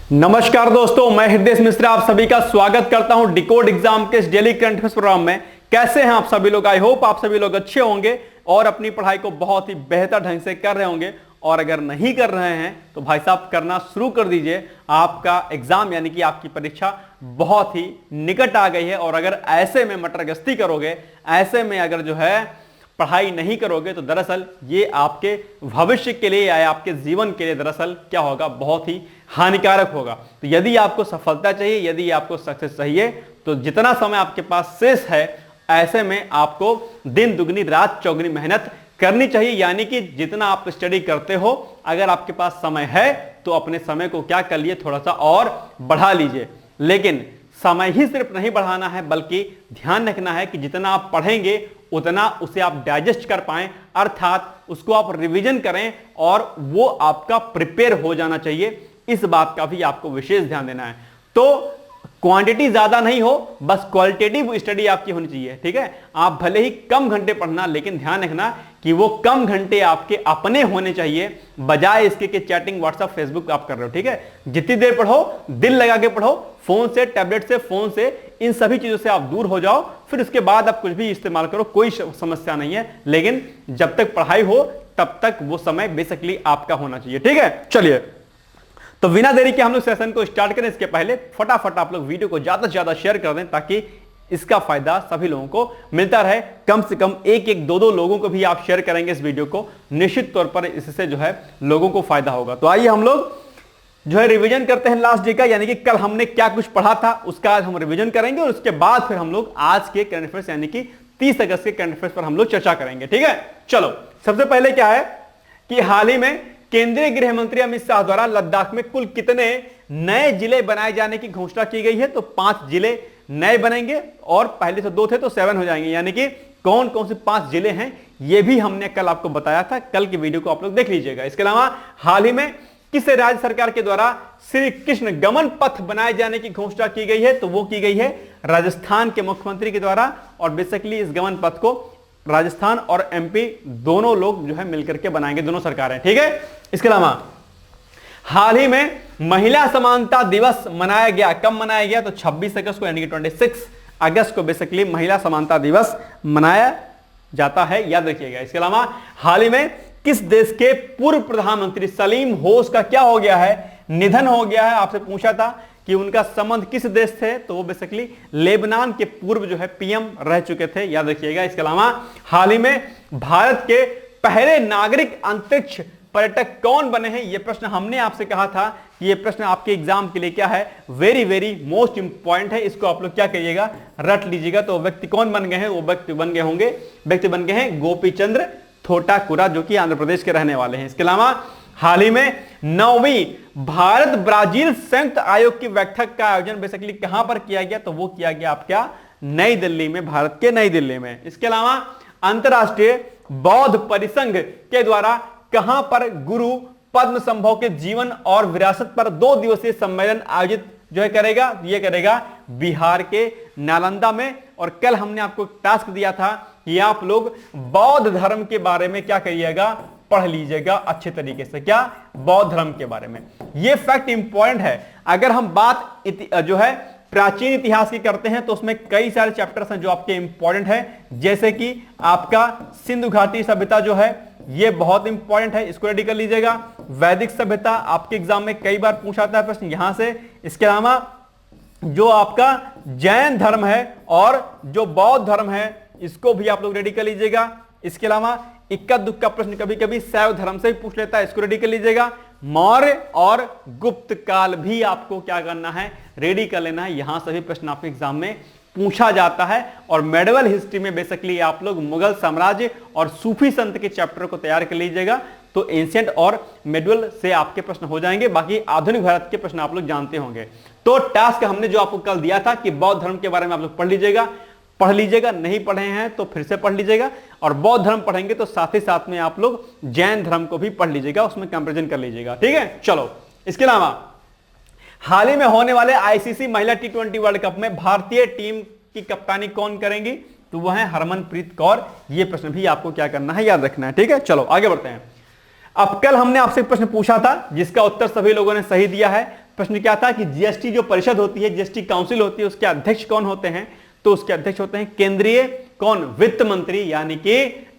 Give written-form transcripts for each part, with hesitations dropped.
नमस्कार दोस्तों, मैं हृदय मिश्र आप सभी का स्वागत करता हूं डिकोड एग्जाम के इस डेली करंट अफेयर्स प्रोग्राम में। कैसे हैं आप सभी लोग? आई होप आप सभी लोग अच्छे होंगे और अपनी पढ़ाई को बहुत ही बेहतर ढंग से कर रहे होंगे। और अगर नहीं कर रहे हैं तो भाई साहब करना शुरू कर दीजिए। आपका एग्जाम यानी कि आपकी परीक्षा बहुत ही निकट आ गई है और अगर ऐसे में मटरगश्ती करोगे, ऐसे में अगर जो है पढ़ाई नहीं करोगे तो दरअसल ये आपके भविष्य के लिए या आपके जीवन के लिए दरअसल क्या होगा, बहुत ही हानिकारक होगा। तो यदि आपको सफलता चाहिए, यदि आपको सक्सेस चाहिए, तो जितना समय आपके पास शेष है ऐसे में आपको दिन दुगनी रात चौगुनी मेहनत करनी चाहिए। यानी कि जितना आप स्टडी करते हो, अगर आपके पास समय है तो अपने समय को क्या कर लिए, थोड़ा सा और बढ़ा लीजिए। लेकिन समय ही सिर्फ नहीं बढ़ाना है, बल्कि ध्यान रखना है कि जितना आप पढ़ेंगे उतना उसे आप डाइजेस्ट कर पाएं, अर्थात उसको आप रिवीजन करें और वो आपका प्रिपेयर हो जाना चाहिए। इस बात का भी आपको विशेष ध्यान देना है। तो क्वांटिटी ज्यादा नहीं हो, बस क्वालिटेटिव स्टडी आपकी होनी चाहिए। ठीक है, आप भले ही कम घंटे पढ़ना, लेकिन ध्यान रखना कि वो कम घंटे आपके अपने होने चाहिए, बजाय इसके कि चैटिंग व्हाट्सएप फेसबुक आप कर रहे हो। ठीक है, जितनी देर पढ़ो दिल लगा के पढ़ो, फोन से, टैबलेट से, फोन से, इन सभी चीजों से आप दूर हो जाओ। फिर उसके बाद आप कुछ भी इस्तेमाल करो, कोई समस्या नहीं है। लेकिन जब तक पढ़ाई हो तब तक वो समय बेसिकली आपका होना चाहिए। ठीक है, चलिए तो बिना देरी के हम लोग सेशन को स्टार्ट करें। इसके पहले फटाफट आप लोग वीडियो को ज्यादा से ज्यादा शेयर कर दें ताकि इसका फायदा सभी लोगों को मिलता रहे। कम से कम एक एक दो लोगों को भी आप शेयर करेंगे इस वीडियो को, निश्चित तौर पर इससे जो है लोगों को फायदा होगा। तो आइए हम लोग जो है रिवीजन करते हैं लास्ट डे का, यानी कि कल हमने क्या कुछ पढ़ा था उसका आज हम रिवीजन करेंगे और उसके बाद फिर हम लोग आज के करंट अफेयर्स यानी कि 30 अगस्त के करंट अफेयर्स पर हम लोग चर्चा करेंगे। ठीक है, चलो सबसे पहले क्या है कि हाल ही में केंद्रीय गृह मंत्री अमित शाह द्वारा लद्दाख में कुल कितने नए जिले बनाए जाने की घोषणा की गई है। तो 5 जिले नए बनेंगे और पहले से 2 थे तो 7 हो जाएंगे। यानी कि कौन कौन से 5 जिले हैं ये भी हमने कल आपको बताया था, कल की वीडियो को आप लोग देख लीजिएगा। इसके अलावा हाल ही में किस राज्य सरकार के द्वारा श्री कृष्ण गमन पथ बनाए जाने की घोषणा की गई है, तो वो की गई है राजस्थान के मुख्यमंत्री के द्वारा। और बेसिकली इस गमन पथ को राजस्थान और एमपी दोनों लोग जो है मिलकर के बनाएंगे, दोनों सरकारें। ठीक है, इसके अलावा हाल ही में महिला समानता दिवस मनाया गया। कब मनाया गया? तो 26 अगस्त को, यानी कि 26 अगस्त को बेसिकली महिला समानता दिवस मनाया जाता है, याद रखिएगा। इसके अलावा हाल ही में किस देश के पूर्व प्रधानमंत्री सलीम होश का क्या हो गया है, निधन हो गया है। आपसे पूछा था कि उनका संबंध किस देश थे, तो वो बेसिकली लेबनान के पूर्व जो है पीएम रह चुके थे, याद रखिएगा। इसके अलावा हाल ही में भारत के पहले नागरिक अंतरिक्ष पर्यटक कौन बने हैं, ये प्रश्न हमने आपसे कहा था कि ये प्रश्न आपके एग्जाम के लिए क्या है, वेरी वेरी मोस्ट इंपॉर्टेंट है। इसको आप लोग क्या करिएगा, रट लीजिएगा। तो व्यक्ति कौन बन गए हैं? वो व्यक्ति बन गए हैं गोपी चंद्र थोटाकुरा, जो कि आंध्र प्रदेश के रहने वाले हैं। इसके अलावा हाल ही में 9वीं भारत ब्राजील संयुक्त आयोग की बैठक का आयोजन बेसिकली कहां पर किया गया, तो वो किया गया आपका नई दिल्ली में, भारत के नई दिल्ली में। इसके अलावा अंतरराष्ट्रीय बौद्ध परिसंघ के द्वारा कहां पर गुरु पद्म संभव के जीवन और विरासत पर 2 दिवसीय सम्मेलन आयोजित जो है करेगा, ये करेगा बिहार के नालंदा में। और कल हमने आपको टास्क दिया था कि आप लोग बौद्ध धर्म के बारे में क्या करिएगा, पढ़ लीजिएगा अच्छे तरीके से। क्या? बौद्ध धर्म के बारे में। यह फैक्ट इंपॉर्टेंट है। अगर हम बात जो है प्राचीन इतिहास की करते हैं तो उसमें कई सारे चैप्टर्स हैं जो आपके इंपॉर्टेंट है, जैसे कि आपका सिंधु घाटी सभ्यता जो है ये बहुत इंपॉर्टेंट है, इसको रेडी कर लीजिएगा। वैदिक सभ्यता आपके एग्जाम में कई बार पूछा था प्रश्न यहां से। इसके अलावा जो आपका जैन धर्म है और जो बौद्ध धर्म है इसको भी आप लोग रेडी कर लीजिएगा। इसके अलावा इक्का दुक्का प्रश्न कभी कभी शैव धर्म से भी पूछ लेता है, इसको रेडी कर लीजिएगा। मौर्य और गुप्त काल भी आपको क्या करना है, रेडी कर लेना है। यहां से भी प्रश्न आपके एग्जाम में पूछा जाता है। और मेडिवल हिस्ट्री में बेसिकली आप लोग मुगल साम्राज्य और सूफी संत के चैप्टर को तैयार कर लीजिएगा, तो एंशिएंट और मेडिवल से आपके प्रश्न हो जाएंगे। बाकी आधुनिक भारत के प्रश्न आप लोग जानते होंगे। तो टास्क हमने जो आपको कल दिया था कि बौद्ध धर्म के बारे में आप लोग पढ़ लीजिएगा, नहीं पढ़े हैं तो फिर से पढ़ लीजिएगा। और बौद्ध धर्म पढ़ेंगे तो साथ ही साथ में आप लोग जैन धर्म को भी पढ़ लीजिएगा, उसमें कंपैरिजन कर लीजिएगा। ठीक है, चलो इसके अलावा हाल ही में होने वाले आईसीसी महिला T20 वर्ल्ड कप में भारतीय टीम की कप्तानी कौन करेंगी, तो वह है हरमनप्रीत कौर। यह प्रश्न भी आपको क्या करना है, याद रखना है। ठीक है, चलो आगे बढ़ते हैं। अब कल हमने आपसे प्रश्न पूछा था जिसका उत्तर सभी लोगों ने सही दिया है। प्रश्न क्या था कि जीएसटी जो परिषद होती है, जीएसटी काउंसिल होती है, उसके अध्यक्ष कौन होते हैं? तो उसके अध्यक्ष होते हैं केंद्रीय कौन? वित्त मंत्री, यानी कि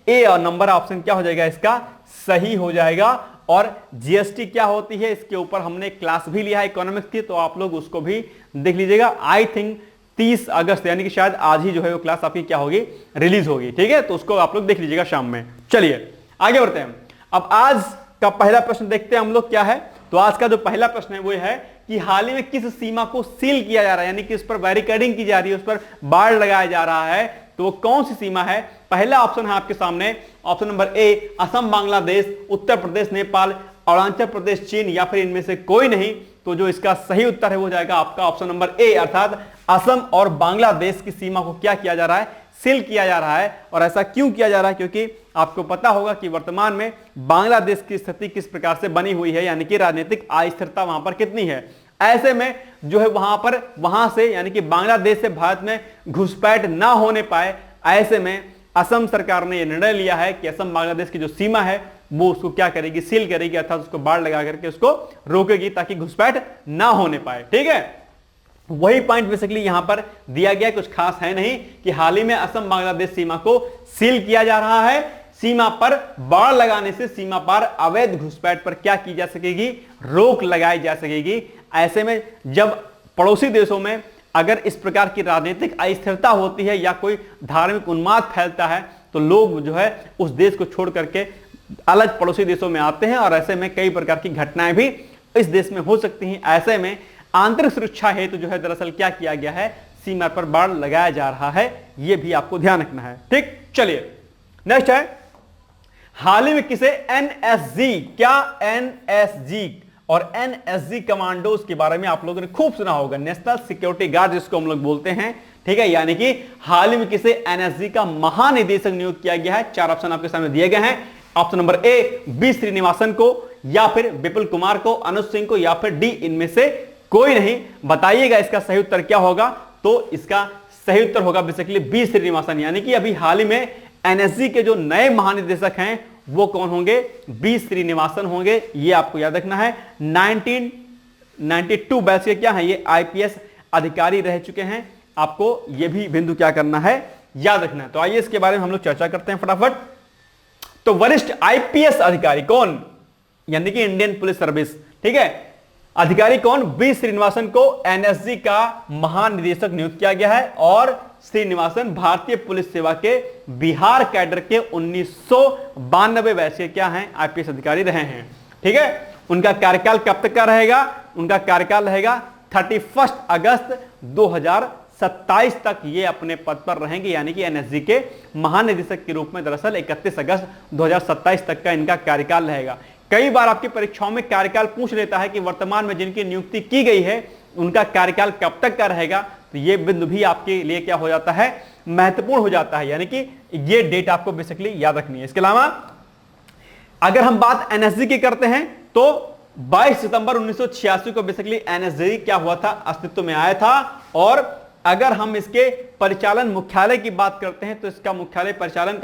ए और नंबर ऑप्शन क्या हो जाएगा इसका? सही हो जाएगा। और जीएसटी क्या होती है इसके ऊपर हमने क्लास भी लिया है इकोनॉमिक्स की, तो आप लोग उसको भी देख लीजिएगा। आई थिंक 30 अगस्त यानी कि शायद आज ही जो है वो क्लास आपकी क्या होगी? रिलीज होगी। ठीक है, तो उसको आप लोग देख लीजिएगा शाम में। चलिए आगे बढ़ते हैं। अब आज का पहला प्रश्न देखते हैं हम लोग क्या है। तो आज का जो पहला प्रश्न है वो है कि हाल ही में किस सीमा को सील किया जा रहा है, यानी कि उस पर बैरिकेडिंग की जा रही है, उस पर बाड़ लगाया जा रहा है, तो वो कौन सी सीमा है? पहला ऑप्शन है आपके सामने, option number A Assam Bangladesh, Uttar Pradesh Nepal, Arunachal Pradesh चीन, या फिर इनमें से कोई नहीं। तो जो इसका सही उत्तर है वो जाएगा आपका ऑप्शन नंबर ए, अर्थात असम और बांग्लादेश की सीमा को क्या किया जा रहा है? सील किया जा रहा है। और ऐसा क्यों किया जा रहा है? क्योंकि आपको पता होगा कि वर्तमान में बांग्लादेश की स्थिति किस प्रकार से बनी हुई है, यानी कि राजनीतिक अस्थिरता वहां पर कितनी है। ऐसे में जो है वहां से यानी कि बांग्लादेश से भारत में घुसपैठ ना होने पाए, ऐसे में असम सरकार ने यह निर्णय लिया है कि असम बांग्लादेश की जो सीमा है वो उसको क्या करेगी? सील करेगी, अर्थात उसको बाड़ लगा करके उसको रोकेगी ताकि घुसपैठ ना होने पाए। ठीक है, वही पॉइंट बेसिकली यहां पर दिया गया, कुछ खास है नहीं कि हाल ही में असम बांग्लादेश सीमा को सील किया जा रहा है। सीमा पर बाड़ लगाने से सीमा पार अवैध घुसपैठ पर क्या की जा सकेगी? रोक लगाई जा सकेगी। ऐसे में जब पड़ोसी देशों में अगर इस प्रकार की राजनीतिक अस्थिरता होती है या कोई धार्मिक उन्माद फैलता है, तो लोग जो है उस देश को छोड़ करके अलग पड़ोसी देशों में आते हैं, और ऐसे में कई प्रकार की घटनाएं भी इस देश में हो सकती हैं। ऐसे में आंतरिक सुरक्षा हेतु जो है दरअसल क्या किया गया है? सीमा पर बाड़ लगाया जा रहा है। यह भी आपको ध्यान रखना है। ठीक, चलिए नेक्स्ट है, हाल ही में किसे एनएसजी, क्या एनएसजी और एनएसजी कमांडोज के बारे में आप लोगों ने खूब सुना होगा, नेशनल सिक्योरिटी गार्ड जिसको हम लोग बोलते हैं। ठीक है, यानी कि हाल ही में किसे एनएसजी का महानिदेशक नियुक्त किया गया है। चार ऑप्शन आपके सामने दिए गए हैं। Option number A B Srinivasan को, या फिर विपुल कुमार को, अनुज सिंह को, या फिर डी इनमें से कोई नहीं। बताइएगा इसका सही उत्तर क्या होगा। तो इसका सही उत्तर होगा बेसिकली बी श्रीनिवासन, यानी कि अभी हाल ही में एनएसजी के जो नए महानिदेशक हैं वो कौन होंगे? बी श्रीनिवासन होंगे। ये आपको याद रखना है। 1992 बैच के क्या है? ये आईपीएस अधिकारी रह चुके हैं। आपको ये भी बिंदु क्या करना है? याद रखना है। तो आइए इसके बारे में हम लोग चर्चा करते हैं फटाफट। तो वरिष्ठ आईपीएस अधिकारी कौन? यानी कि इंडियन पुलिस सर्विस, ठीक है, अधिकारी कौन? बी श्रीनिवासन को एनएसजी का महानिदेशक नियुक्त किया गया है। और श्रीनिवासन भारतीय पुलिस सेवा के बिहार कैडर के 1992 बैच के क्या हैं? आईपीएस अधिकारी रहे हैं। ठीक है, उनका कार्यकाल कब तक का रहेगा? उनका कार्यकाल रहेगा 31 अगस्त 2027 तक ये अपने पद पर रहेंगे, यानी कि एनएसजी के महानिदेशक के रूप में दरअसल 31 अगस्त 2027 तक का इनका कार्यकाल रहेगा। कई बार आपकी परीक्षाओं में कार्यकाल पूछ लेता है कि वर्तमान में जिनकी नियुक्ति की गई है उनका कार्यकाल कब तक का रहेगा। तो ये बिंदु भी आपके लिए क्या हो जाता है? महत्वपूर्ण हो जाता है, यानी कि ये डेट आपको बेसिकली याद रखनी है। इसके अलावा अगर हम बात एनएसजी की करते हैं तो 22 सितंबर 1986 को बेसिकली एनएसजी क्या हुआ था? अस्तित्व में आया था। और अगर हम इसके परिचालन मुख्यालय की बात करते हैं तो इसका मुख्यालय परिचालन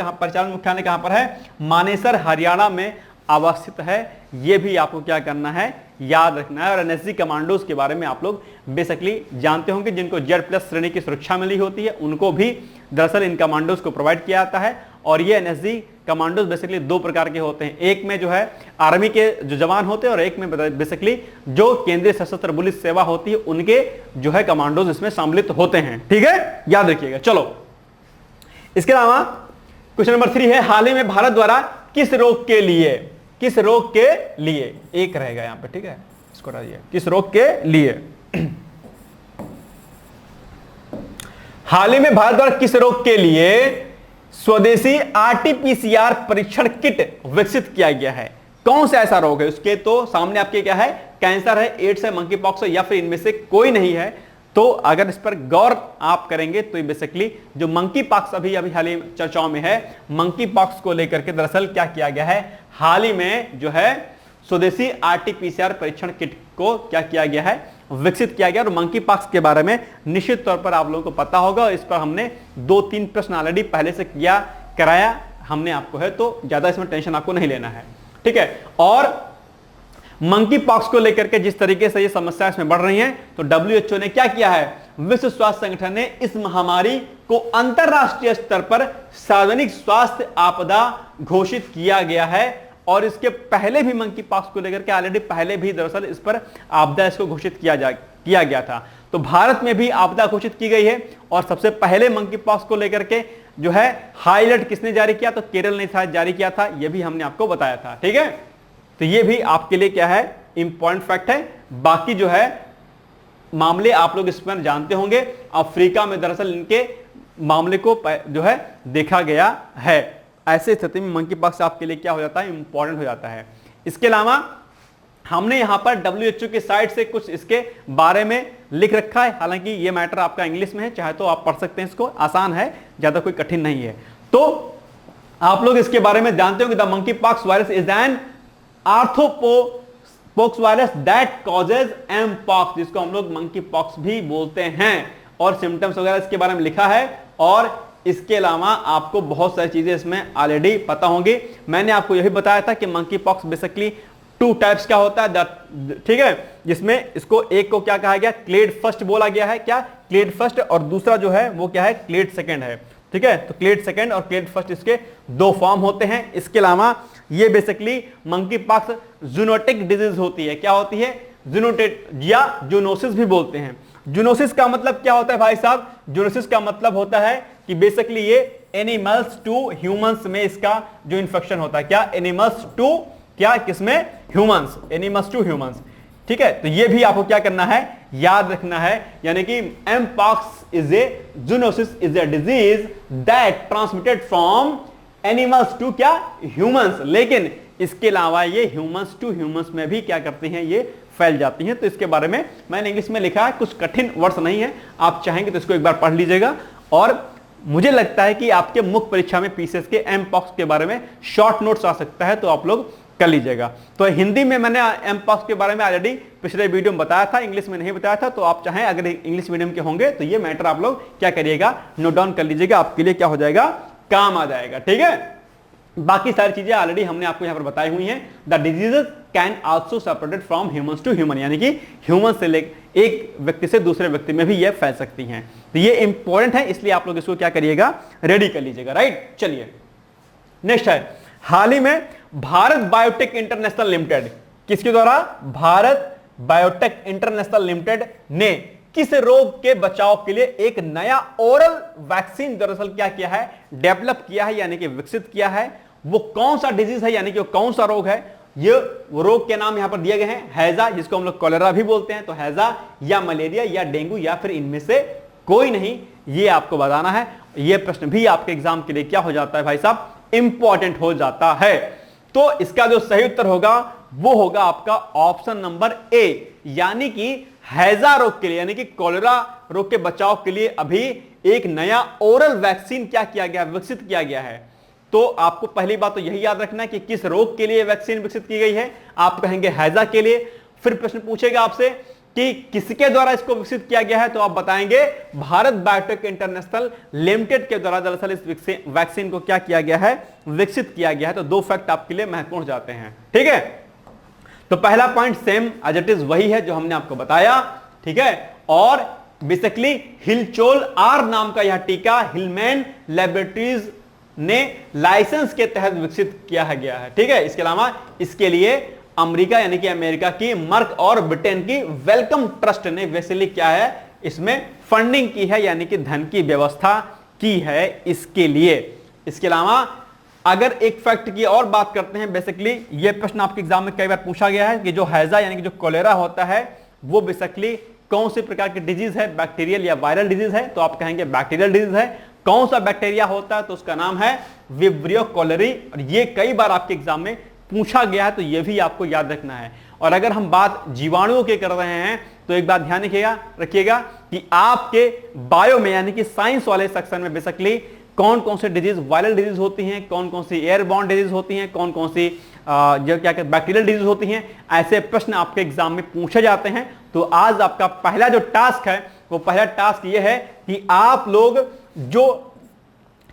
मुख्यालय कहां पर है? मानेसर हरियाणा में अवस्थित है। यह भी आपको क्या करना है? याद रखना है। और एनएसजी कमांडोज के बारे में आप लोग बेसिकली जानते होंगे, जिनको Z+ श्रेणी की सुरक्षा मिली होती है उनको भी दरअसल इन कमांडोज को प्रोवाइड किया जाता है। और ये एनएसजी कमांडोज बेसिकली दो प्रकार के होते हैं, एक में जो है आर्मी के जो जवान होते हैं और एक में बेसिकली जो केंद्रीय सशस्त्र पुलिस सेवा होती है उनके जो है कमांडोज इसमें सम्मिलित होते हैं। ठीक है, याद रखिएगा। चलो इसके अलावा क्वेश्चन नंबर 3 है, हाल ही में भारत द्वारा किस रोग के लिए एक रहेगा यहां पे, ठीक है, इसको हटाइए, किस रोग के लिए हाल ही में भारत द्वारा किस रोग के लिए स्वदेशी आरटीपीसीआर परीक्षण किट विकसित किया गया है? कौन सा ऐसा रोग है? उसके तो सामने आपके क्या है? कैंसर है, एड्स है, मंकी पॉक्स है, या फिर इनमें से कोई नहीं है। तो अगर इस पर गौर आप करेंगे तो बेसिकली जो मंकी पॉक्स अभी हाल ही चर्चाओं में है, मंकी पॉक्स को लेकर के दरअसल क्या किया गया है? हाल ही में जो है स्वदेशी आरटीपीसीआर परीक्षण किट को क्या किया गया है? विकसित किया गया। और मंकी पॉक्स के बारे में निश्चित तौर पर आप लोगों को पता होगा, इस पर हमने 2-3 प्रश्न ऑलरेडी पहले से कराया हमने आपको है, तो ज्यादा इसमें टेंशन आपको नहीं लेना है। ठीक है, और मंकी पॉक्स को लेकर के जिस तरीके से ये समस्या इसमें बढ़ रही है, तो WHO ने क्या किया है, विश्व स्वास्थ्य संगठन ने इस महामारी को अंतरराष्ट्रीय स्तर पर सार्वजनिक स्वास्थ्य आपदा घोषित किया गया है। और इसके पहले भी मंकी पॉक्स को लेकर के ऑलरेडी पहले भी दरअसल इस पर आपदा इसको घोषित किया गया था। तो भारत में भी आपदा घोषित की गई है और सबसे पहले मंकी पॉक्स को लेकर के जो है हाई अलर्ट किसने जारी किया, तो केरल ने शायद जारी किया था, यह भी हमने आपको बताया था। ठीक है, तो ये भी आपके लिए क्या है, इंपॉर्टेंट फैक्ट है। बाकी जो है मामले आप लोग इस पर जानते होंगे। अफ्रीका में दरअसल इनके मामले को जो है देखा गया है। ऐसे स्थिति में मंकी पॉक्स आपके लिए क्या हो जाता है, इंपॉर्टेंट हो जाता है। इसके अलावा हमने यहां पर WHO की साइट से कुछ इसके बारे में लिख रखा है। हालांकि ये मैटर आपका इंग्लिश में है, चाहे तो आप पढ़ सकते हैं, इसको आसान है, ज्यादा कोई कठिन नहीं है। तो आप लोग इसके बारे में जानते हो कि the monkeypox virus is an orthopox virus that causes mpox, जिसको हम लोग मंकी पॉक्स भी बोलते हैं। और सिम्टम्स वगैरह इसके बारे में लिखा है। और इसके अलावा आपको बहुत सारी चीजें इसमें ऑलरेडी पता होंगी। मैंने आपको यही बताया था कि मंकी पॉक्स बेसिकली 2 टाइप्स का होता है, ठीक है, जिसमें इसको एक को क्या कहा गया, क्लेड फर्स्ट बोला गया है, क्या क्लेड फर्स्ट, और दूसरा जो है वो क्या है, क्लेड सेकंड है। ठीक है, तो क्लेड सेकंड और क्लेड फर्स्ट इसके 2 फॉर्म होते हैं। इसके अलावा ये basically monkey pox zoonotic disease होती है। क्या होती है, जूनोटिक या जूनोसिस भी बोलते हैं। जूनोसिस का मतलब क्या होता है भाई साहब, जूनोसिस का मतलब होता है कि बेसिकली ये एनिमल्स टू ह्यूमंस में इसका जो इन्फेक्शन होता है, क्या एनिमल्स टू, क्या किसमें, ह्यूमंस, एनिमल्स टू ह्यूमंस। ठीक है, तो ये भी आपको क्या करना है, याद रखना है। यानी कि M pox is a zoonosis is a disease that transmitted from animals to क्या, ह्यूमंस। लेकिन इसके अलावा ये ह्यूमंस टू ह्यूमंस में भी क्या करते हैं, ये फैल जाती हैं। तो इसके बारे में मैंने इंग्लिश में लिखा है, कुछ कठिन वर्ड्स नहीं है, आप चाहेंगे तो इसको एक बार पढ़ लीजिएगा। और मुझे लगता है कि आपके मुख्य परीक्षा में पीसीएस के एम पॉक्स के बारे में शॉर्ट नोट्स आ सकता है, तो आप लोग कर लीजिएगा। तो हिंदी में मैंने एम पॉक्स के बारे में ऑलरेडी पिछले वीडियो में बताया था, इंग्लिश में नहीं बताया था। तो आप चाहें अगर इंग्लिश मीडियम के होंगे तो ये मैटर आप लोग क्या करिएगा, नोट डाउन कर लीजिएगा, आपके लिए क्या हो जाएगा, काम आ जाएगा। ठीक है, बाकी सारी चीजें ऑलरेडी हमने आपको यहां पर बताई हुई हैं। The diseases can also separated from humans to human, यानी कि ह्यूमन से लेकर एक व्यक्ति से दूसरे व्यक्ति में भी ये फैल सकती हैं। तो ये इंपॉर्टेंट है, इसलिए आप लोग इसको क्या करिएगा, रेडी कर लीजिएगा। राइट, चलिए नेक्स्ट है, हाल ही में भारत बायोटेक इंटरनेशनल लिमिटेड, किसके द्वारा, भारत बायोटेक इंटरनेशनल लिमिटेड ने किस रोग के बचाव के लिए एक नया ओरल वैक्सीन दरअसल क्या किया है, डेवलप किया है, यानी कि विकसित किया है। वो कौन सा डिजीज है, यानी कि वो कौन सा रोग है, ये रोग के नाम यहां पर दिए गए हैं। हैजा, जिसको हम लोग कॉलेरा भी बोलते हैं, तो हैजा या मलेरिया या डेंगू या फिर इनमें से कोई नहीं, ये आपको बताना है। ये प्रश्न भी आपके एग्जाम के लिए क्या हो जाता है भाई साहब, इंपॉर्टेंट हो जाता है। तो इसका जो सही उत्तर होगा वो होगा आपका ऑप्शन नंबर ए, यानी कि हैजा रोग के लिए, यानी कि कॉलेरा रोग के बचाव के लिए अभी एक नया ओरल वैक्सीन क्या किया गया, विकसित किया गया है। तो आपको पहली बात तो यही याद रखना है कि किस रोग के लिए वैक्सीन विकसित की गई है, आप कहेंगे हैजा के लिए। फिर प्रश्न पूछेगा आपसे कि किसके द्वारा इसको विकसित किया गया है, तो आप बताएंगे भारत बायोटेक इंटरनेशनल लिमिटेड के द्वारा दरअसल इस वैक्सीन को क्या किया गया है, विकसित किया गया है। तो 2 फैक्ट आपके लिए महत्वपूर्ण जाते हैं। ठीक है, तो पहला point same as it is वही है जो हमने आपको बताया। ठीक है, और बेसिकली हिलचोल आर नाम का यह टीका हिलमैन लैबोरेटरीज ने लाइसेंस के तहत विकसित किया गया है। ठीक है, इसके अलावा इसके लिए अमेरिका, यानी कि अमेरिका की मर्क और ब्रिटेन की वेलकम ट्रस्ट ने बेसिकली क्या है, इसमें फंडिंग की है, यानी कि धन की व्यवस्था की है इसके लिए। इसके अलावा अगर एक फैक्ट की और बात करते हैं, बेसिकली ये प्रश्न आपके एग्जाम में कई बार पूछा गया है कि जो हैजा यानी कि जो कोलेरा होता है वो बेसिकली कौन से प्रकार की डिजीज है, बैक्टीरियल या वायरल डिजीज है, तो आप कहेंगे बैक्टीरियल डिजीज है। कौन सा बैक्टीरिया होता है, तो उसका नाम है विब्रियो कोलेरी, और ये कई बार आपके एग्जाम में पूछा गया है, तो ये भी आपको याद रखना है। और अगर हम बात जीवाणुओं की कर रहे हैं तो एक बात ध्यान रखिएगा कि आपके बायो में यानी कि साइंस वाले सेक्शन में बेसिकली कौन कौन से डिजीज वायरल डिजीज होती हैं, कौन कौन सी एयरबॉर्न डिजीज होती हैं, कौन कौन सी जो क्या बैक्टीरियल डिजीज होती हैं, ऐसे प्रश्न आपके एग्जाम में पूछे जाते हैं। तो आज आपका पहला जो टास्क है वो पहला टास्क ये है कि आप लोग जो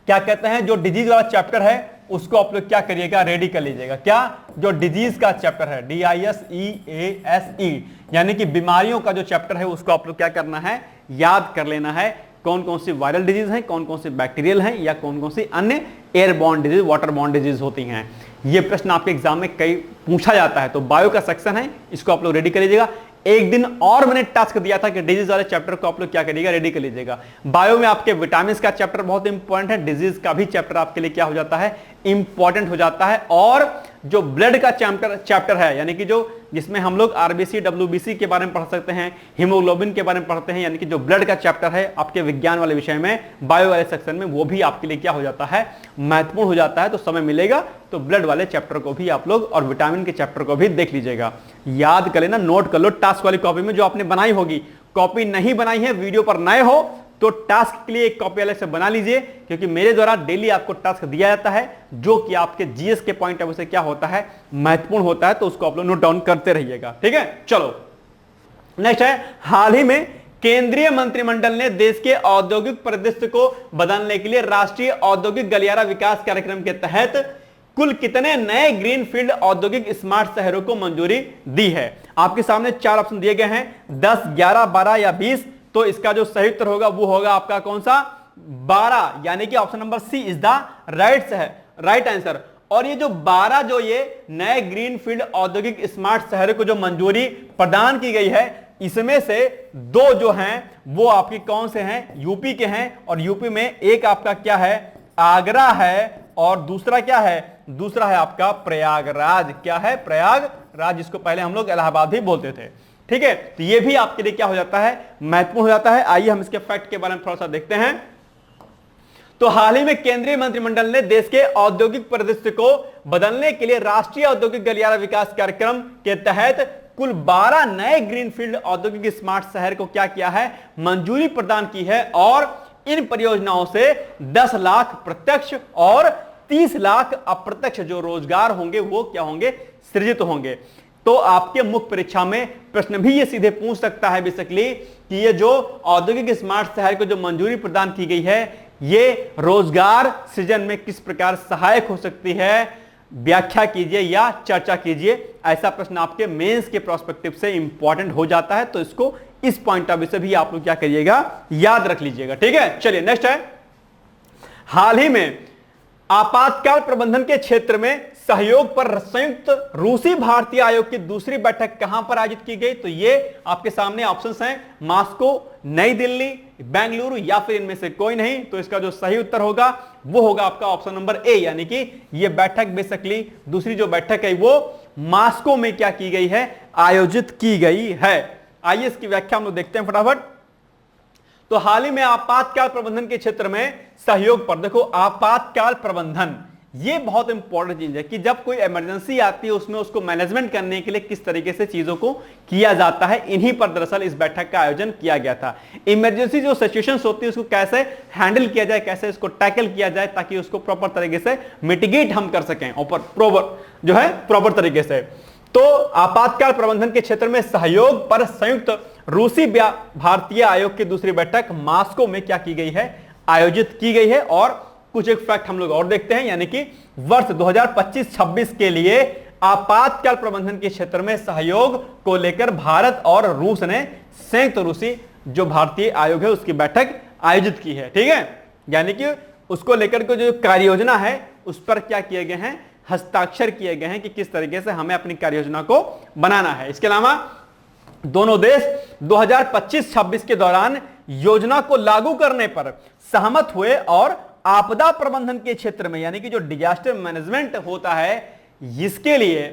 क्या कहते हैं, जो डिजीज वाला चैप्टर है उसको आप लोग क्या करिएगा, रेडी कर लीजिएगा। क्या, जो डिजीज का चैप्टर है, DISEASE, यानी कि बीमारियों का जो चैप्टर है उसको आप लोग क्या करना है, याद कर लेना है। कौन कौन सी वायरल डिजीज हैं, कौन कौन सी बैक्टीरियल हैं, या कौन कौन सी अन्य एयरबॉर्न डिजीज, वाटरबॉर्न डिजीज होती हैं। ये प्रश्न आपके एग्जाम में कई पूछा जाता है। तो बायो का सेक्शन है, इसको आप लोग रेडी कर लीजिएगा। एक दिन और मैंने टास्क दिया था कि डिजीज वाले चैप्टर को आप लोग क्या करिएगा, रेडी कर लीजिएगा। बायो में आपके विटामिन का चैप्टर बहुत इंपॉर्टेंट है, डिजीज का भी चैप्टर आपके लिए क्या हो जाता है, इंपॉर्टेंट हो जाता है। और जो ब्लड का चैप्टर है, यानी कि जो जिसमें हम लोग RBC WBC के बारे में पढ़ सकते हैं, हीमोग्लोबिन के बारे में पढ़ते हैं, यानी कि जो ब्लड का चैप्टर है आपके विज्ञान वाले विषय में, बायो वाले सेक्शन में, वो भी आपके लिए क्या हो जाता है, महत्वपूर्ण हो जाता है। तो समय मिलेगा तो ब्लड वाले चैप्टर को भी आप लोग और विटामिन के चैप्टर को भी देख लीजिएगा, याद कर लेना, नोट कर लो टास्क वाली कॉपी में जो आपने बनाई होगी। कॉपी नहीं बनाई है, वीडियो पर नए हो तो टास्क के लिए एक कॉपी अलग से बना लीजिए, क्योंकि मेरे द्वारा डेली आपको टास्क दिया जाता है जो कि आपके जीएस के पॉइंट ऑफ व्यू से क्या होता है, महत्वपूर्ण होता है। तो उसको आप लोग नोट डाउन करते रहिएगा, ठीक है। चलो नेक्स्ट है, हाल ही में केंद्रीय मंत्रिमंडल ने देश के औद्योगिक परिदृश्य को बदलने के लिए राष्ट्रीय औद्योगिक गलियारा विकास कार्यक्रम के तहत कुल कितने नए ग्रीनफील्ड औद्योगिक स्मार्ट शहरों को मंजूरी दी है। आपके सामने 4 ऑप्शन दिए गए हैं, 10, 11, 12 या 20। तो इसका जो सही उत्तर होगा वो होगा आपका कौन सा, 12, यानी कि option number C is the right answer. और ये जो 12 जो ये नए ग्रीनफील्ड औद्योगिक स्मार्ट शहरों को जो मंजूरी प्रदान की गई है, इसमें से 2 जो हैं वो आपकी कौन से हैं, यूपी के हैं। और यूपी में एक आपका क्या है, आगरा है, और दूसरा क्या है, दूसरा है आपका प्रयागराज। क्या है, प्रयागराज, जिसको पहले हम लोग इलाहाबाद भी बोलते थे, ठीक है। तो ये भी आपके लिए क्या हो जाता है, महत्वपूर्ण हो जाता है। आइए हम इसके फैक्ट के बारे में थोड़ा सा देखते हैं। तो हाल ही में केंद्रीय मंत्रिमंडल ने देश के औद्योगिक परिदृश्य को बदलने के लिए राष्ट्रीय औद्योगिक गलियारा विकास कार्यक्रम के तहत कुल 12 नए ग्रीनफील्ड औद्योगिक स्मार्ट शहर को क्या किया है, मंजूरी प्रदान की है। और इन परियोजनाओं से 10 लाख प्रत्यक्ष और 30 लाख अप्रत्यक्ष जो रोजगार होंगे वो क्या होंगे, सृजित होंगे। तो आपके मुख्य परीक्षा में प्रश्न भी ये सीधे पूछ सकता है बेसिकली कि ये जो औद्योगिक स्मार्ट शहर को जो मंजूरी प्रदान की गई है, ये रोजगार सृजन में किस प्रकार सहायक हो सकती है, व्याख्या कीजिए या चर्चा कीजिए। ऐसा प्रश्न आपके मेंस के प्रोस्पेक्टिव से इंपॉर्टेंट हो जाता है। तो इसको इस पॉइंट ऑफ व्यू से भी आप लोग क्या करिएगा, याद रख लीजिएगा, ठीक है। चलिए नेक्स्ट है, हाल ही में आपातकाल प्रबंधन के क्षेत्र में सहयोग पर संयुक्त रूसी भारतीय आयोग की दूसरी बैठक कहां पर आयोजित की गई। तो ये आपके सामने ऑप्शंस हैं, मॉस्को, नई दिल्ली, बेंगलुरु या फिर इनमें से कोई नहीं। तो इसका जो सही उत्तर होगा वो होगा आपका ऑप्शन नंबर ए, यानी कि ये बैठक बेसिकली दूसरी जो बैठक है वो मॉस्को में क्या की गई है, आयोजित की गई है। आइए इसकी व्याख्या हम लोग देखते हैं फटाफट। तो हाल ही में आपातकाल प्रबंधन के क्षेत्र में सहयोग पर, देखो आपातकाल प्रबंधन ये बहुत इंपॉर्टेंट चीज है कि जब कोई इमरजेंसी आती है उसमें उसको मैनेजमेंट करने के लिए किस तरीके से चीजों को किया जाता है, इन्हीं पर दरअसल इस बैठक का आयोजन किया गया था। इमरजेंसी जो सिचुएशंस होती है उसको कैसे हैंडल किया जाए, कैसे इसको टैकल किया जाए ताकि उसको प्रॉपर तरीके से मिटिगेट हम कर सकें प्रॉपर तरीके से। तो आपातकाल प्रबंधन के क्षेत्र में सहयोग पर संयुक्त रूसी भारतीय आयोग की दूसरी बैठक मॉस्को में क्या की गई है, आयोजित की गई है। और कुछ एक फैक्ट हम लोग और देखते हैं, यानी कि वर्ष 2025-26 के लिए आपातकाल प्रबंधन के क्षेत्र में सहयोग को लेकर भारत और रूस ने संयुक्त रूसी जो भारतीय आयोग है उसकी बैठक आयोजित की है, ठीक है। यानी कि उसको लेकर के जो कार्य योजना है उस पर क्या किए गए हैं, हस्ताक्षर किए गए हैं कि किस तरीके से हमें अपनी कार्य योजना को बनाना है। इसके अलावा दोनों देश 2025-26 के दौरान योजना को लागू करने पर सहमत हुए और आपदा प्रबंधन के क्षेत्र में, यानी कि जो डिजास्टर मैनेजमेंट होता है, इसके लिए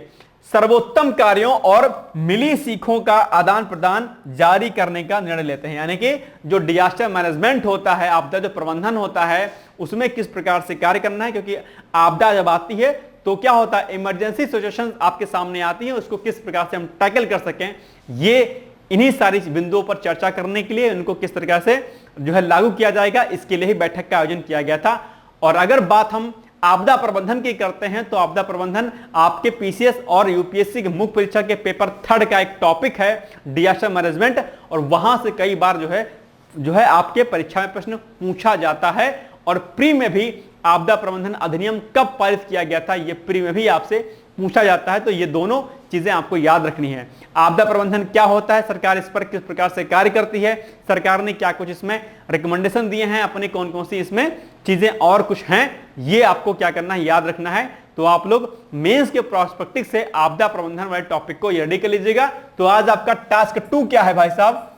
सर्वोत्तम कार्यों और मिली सीखों का आदान प्रदान जारी करने का निर्णय लेते हैं। यानी कि जो डिजास्टर मैनेजमेंट होता है, आपदा जो प्रबंधन होता है, उसमें किस प्रकार से कार्य करना है, क्योंकि आपदा जब आती है तो क्या होता है, इमरजेंसी सिचुएशन आपके सामने आती है, उसको किस प्रकार से हम टैकल कर सकें, ये इन्हीं सारी बिंदुओं पर चर्चा करने के लिए इनको किस तरीके से जो है लागू किया जाएगा, इसके लिए ही बैठक का आयोजन किया गया था। और अगर बात हम आपदा प्रबंधन की करते हैं तो आपदा प्रबंधन आपके पीसीएस और यूपीएससी के मुख्य परीक्षा के पेपर 3 का एक टॉपिक है, डिजास्टर मैनेजमेंट। और वहां से कई बार जो है आपके परीक्षा में प्रश्न पूछा जाता है और प्री में भी आपदा प्रबंधन अधिनियम कब पारित किया गया था, यह प्री में भी आपसे पूछा जाता है। तो ये दोनों चीजें आपको याद रखनी है। आपदा प्रबंधन क्या होता है, सरकार इस पर किस प्रकार से कार्य करती है, सरकार ने क्या कुछ इसमें रिकमेंडेशन दिए हैं, अपने कौन कौन सी इसमें चीजें और कुछ हैं, ये आपको क्या करना है, याद रखना है। तो आप लोग मेंस के प्रोस्पेक्टिव से आपदा प्रबंधन वाले टॉपिक को रेडी कर लीजिएगा। तो आज आपका टास्क 2 क्या है भाई साहब,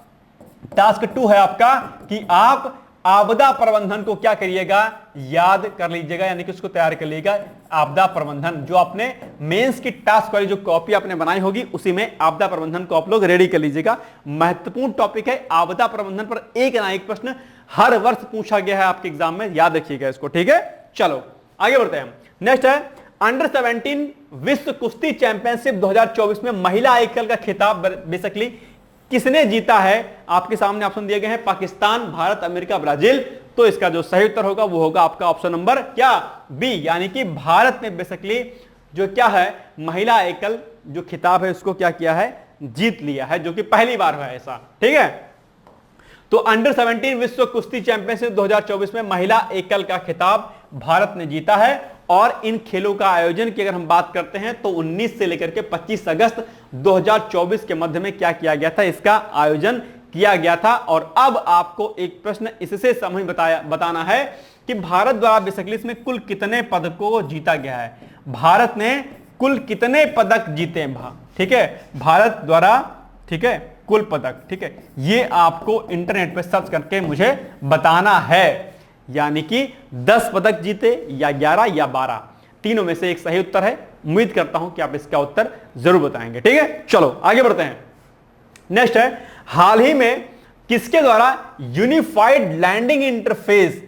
टास्क 2 है आपका कि आप आपदा प्रबंधन को क्या करिएगा, याद कर लीजिएगा, यानी कि उसको तैयार कर लीजिएगा। आपदा प्रबंधन जो आपने मेंस की टास्क वाली जो कॉपी आपने बनाई होगी उसी में आपदा प्रबंधन को आप लोग रेडी कर लीजिएगा। महत्वपूर्ण टॉपिक है आपदा प्रबंधन पर एक ना एक प्रश्न हर वर्ष पूछा गया है आपके एग्जाम में, याद रखिएगा इसको, ठीक है। चलो आगे बढ़ते हैं। नेक्स्ट है अंडर 17 विश्व कुश्ती चैंपियनशिप 2024 में महिला एकल का खिताब बेसिकली किसने जीता है। आपके सामने ऑप्शन दिए गए हैं, पाकिस्तान, भारत, अमेरिका, ब्राजील। तो इसका जो सही उत्तर होगा वो होगा आपका ऑप्शन नंबर क्या, बी, यानी कि भारत ने बेसिकली जो क्या है महिला एकल जो खिताब है उसको क्या किया है, जीत लिया है, जो कि पहली बार हुआ है ऐसा, ठीक है। तो अंडर 17 विश्व कुश्ती चैंपियनशिप 2024 में महिला एकल का खिताब भारत ने जीता है। और इन खेलों का आयोजन की अगर हम बात करते हैं तो 19 से लेकर के 25 अगस्त 2024 के मध्य में क्या किया गया था, इसका आयोजन किया गया था। और अब आपको एक प्रश्न इससे समझ बताना है कि भारत द्वारा बेसिकली इसमें कुल कितने पदकों को जीता गया है, भारत ने कुल कितने पदक जीते हैं, ठीक है, भारत द्वारा, ठीक है, कुल पदक, ठीक है, ये आपको इंटरनेट पे सर्च करके मुझे बताना है। यानी कि 10 पदक जीते या 11 या 12, तीनों में से एक सही उत्तर है। उम्मीद करता हूं कि आप इसका उत्तर जरूर बताएंगे, ठीक है। चलो आगे बढ़ते हैं। नेक्स्ट है हाल ही में किसके द्वारा यूनिफाइड लैंडिंग इंटरफेस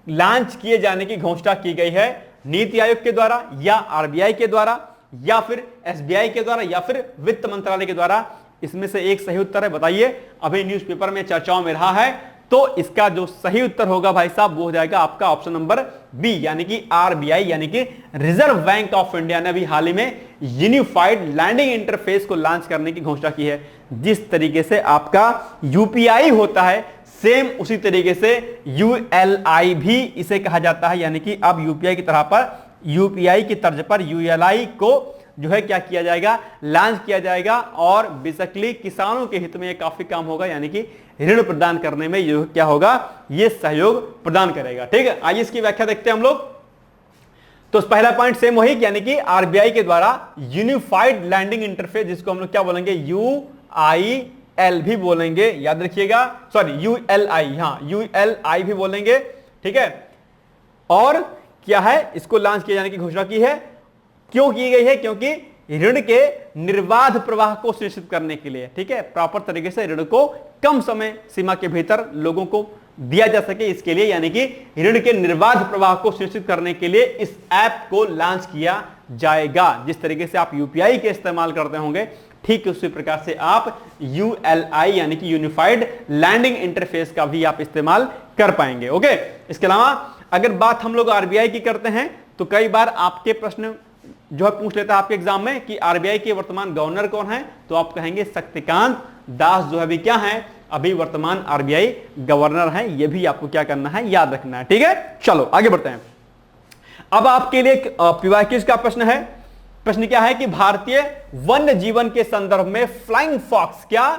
लॉन्च किए जाने की घोषणा की गई है, नीति आयोग के द्वारा या आरबीआई के द्वारा या फिर एसबीआई के द्वारा या फिर वित्त मंत्रालय के द्वारा। इसमें से एक सही उत्तर है, बताइए। अभी न्यूज़पेपर में चर्चाओं में रहा है, तो इसका जो सही उत्तर होगा भाई साहब वो हो जाएगा आपका ऑप्शन नंबर बी, यानी कि आरबीआई यानी कि रिजर्व बैंक ऑफ इंडिया ने भी हाल ही में यूनिफाइड लैंडिंग इंटरफेस को लॉन्च करने की घोषणा की है। जिस तरीके से आपका यूपीआई होता है सेम उसी तरीके से यूएलआई भी इसे कहा जाता है, यानी कि अब यूपीआई की तरह पर यूपीआई की तर्ज पर यूएलआई को जो है क्या किया जाएगा, लॉन्च किया जाएगा। और बेसिकली किसानों के हित में ये काफी काम होगा, यानी कि ऋण प्रदान करने में ये क्या होगा, ये सहयोग प्रदान करेगा, ठीक है। आइए इसकी व्याख्या देखते हैं हम लोग। तो पहला पॉइंट सेम वही, यानी कि आरबीआई के द्वारा यूनिफाइड लैंडिंग इंटरफेस, जिसको हम लोग क्या बोलेंगे, यूआईएल भी बोलेंगे, याद रखिएगा, सॉरी यूएलआई, हाँ यूएलआई भी बोलेंगे, ठीक है। और क्या है, इसको लॉन्च किए जाने की घोषणा की है। क्यों की गई है, क्योंकि ऋण के निर्बाध प्रवाह को सुनिश्चित करने के लिए, ठीक है, प्रॉपर तरीके से ऋण को कम समय सीमा के भीतर लोगों को दिया जा सके, इसके लिए, यानी कि ऋण के निर्बाध प्रवाह को सुनिश्चित करने के लिए इस ऐप को लॉन्च किया जाएगा। जिस तरीके से आप यूपीआई के इस्तेमाल करते होंगे, ठीक उसी प्रकार से आप यूएलआई यानी कि यूनिफाइड लैंडिंग इंटरफेस का भी आप इस्तेमाल कर पाएंगे, ओके। इसके अलावा अगर बात हम लोग आरबीआई की करते हैं तो कई बार आपके प्रश्न जो है पूछ लेता है आपके एग्जाम में कि आरबीआई के वर्तमान गवर्नर कौन है, तो आप कहेंगे शक्तिकांत दास जो है अभी क्या है, अभी वर्तमान आरबीआई गवर्नर हैं। ये भी आपको क्या करना है, याद रखना है, ठीक है। चलो आगे बढ़ते हैं। अब आपके लिए पीवाईक्यूज का प्रश्न है। प्रश्न क्या है कि भारतीय वन्य जीवन के संदर्भ में फ्लाइंग फॉक्स, क्या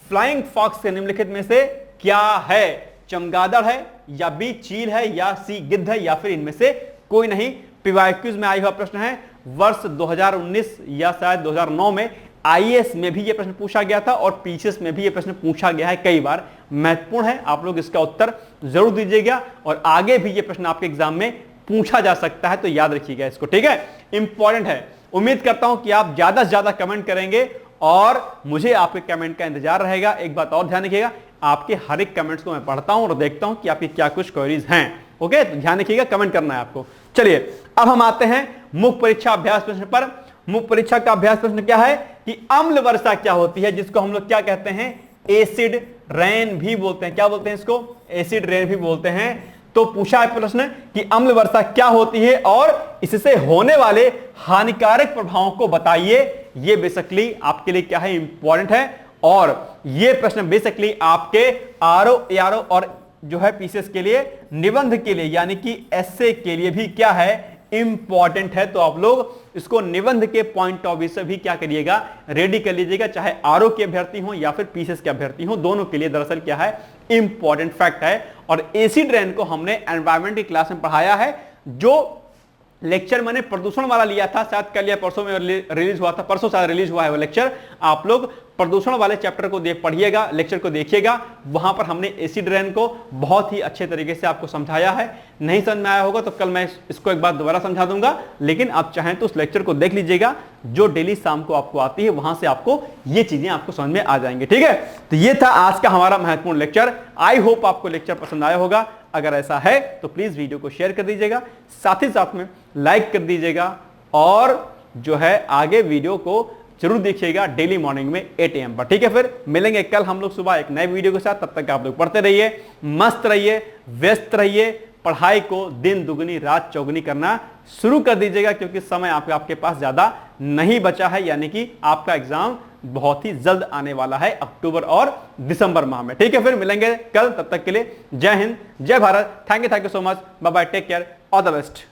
फ्लाइंग फॉक्स के निम्नलिखित में से क्या है, चमगादड़ है या बी चील है या सी गिद्ध है या फिर इनमें से कोई नहीं। पीवाईक्यूज में आया हुआ प्रश्न है, वर्ष 2019 या शायद 2009 में आईएएस में भी यह प्रश्न पूछा गया था और पीसीएस में भी यह प्रश्न पूछा गया है कई बार। महत्वपूर्ण है, आप लोग इसका उत्तर जरूर दीजिएगा और आगे भी यह प्रश्न आपके एग्जाम में पूछा जा सकता है, तो याद रखिएगा इसको, ठीक है, इंपॉर्टेंट है। उम्मीद करता हूं कि आप ज्यादा से ज्यादा कमेंट करेंगे और मुझे आपके कमेंट का इंतजार रहेगा। एक बात और ध्यान रखिएगा, आपके हर एक कमेंट्स को मैं पढ़ता हूं और देखता हूं कि आपकी क्या कुछ क्वेरीज हैं, ओके। तो ध्यान रखिएगा, कमेंट करना है आपको। चलिए अब हम आते हैं मुख्य परीक्षा अभ्यास प्रश्न पर। मुख्य परीक्षा का अभ्यास प्रश्न क्या है कि अम्ल वर्षा क्या होती है, जिसको हम लोग क्या कहते हैं, एसिड रेन भी बोलते हैं। क्या बोलते हैं इसको, एसिड रेन भी बोलते हैं। तो पूछा है प्रश्न कि अम्ल वर्षा क्या होती है और इससे होने वाले हानिकारक प्रभावों को बताइए। ये बेसिकली आपके लिए क्या है, इंपॉर्टेंट है। और ये प्रश्न बेसिकली आपके आरओ, एआरओ और जो है पीसीएस के लिए, निबंध के लिए यानी कि एस्से के लिए भी क्या है, इंपॉर्टेंट है। तो आप लोग इसको निबंध के पॉइंट ऑफ व्यू से भी क्या करिएगा, रेडी कर लीजिएगा, चाहे आरओ के अभ्यर्थी हो या फिर पीसीएस के अभ्यर्थी हो, दोनों के लिए दरअसल क्या है, इंपॉर्टेंट फैक्ट है। और एसी ड्रेन को हमने एनवायरमेंट की क्लास में पढ़ाया है। जो लेक्चर मैंने प्रदूषण वाला लिया था, शायद कल या परसों में रिलीज हुआ था, परसों शायद रिलीज हुआ है वो लेक्चर, आप लोग प्रदूषण वाले चैप्टर को पढ़िएगा, लेक्चर को देखिएगा। वहां पर हमने एसी ड्रेन को बहुत ही अच्छे तरीके से आपको समझाया है। नहीं समझ में आया होगा तो कल मैं इसको एक बार दोबारा समझा दूंगा, लेकिन आप चाहें तो उस लेक्चर को देख लीजिएगा जो डेली शाम को आपको आती है, वहां से आपको ये चीजें आपको समझ में आ जाएंगे। ठीक है, तो ये था आज का हमारा महत्वपूर्ण लेक्चर। आई होप आपको लेक्चर पसंद आया होगा। अगर ऐसा है तो प्लीज वीडियो को शेयर कर दीजिएगा, साथ ही साथ में लाइक कर दीजिएगा, और जो है आगे वीडियो को जरूर देखिएगा डेली मॉर्निंग में 8 AM पर। ठीक है, फिर मिलेंगे कल हम लोग सुबह एक नए वीडियो के साथ। तब तक आप लोग पढ़ते रहिए, मस्त रहिए, व्यस्त रहिए, पढ़ाई को दिन दुगनी रात चौगुनी करना शुरू कर दीजिएगा, क्योंकि समय आपके पास ज्यादा नहीं बचा है, यानी कि आपका एग्जाम बहुत ही जल्द आने वाला है, अक्टूबर और दिसंबर माह में। ठीक है, फिर मिलेंगे कल, तब तक के लिए जय हिंद, जय भारत, thank you so much, bye bye, take care, all the best.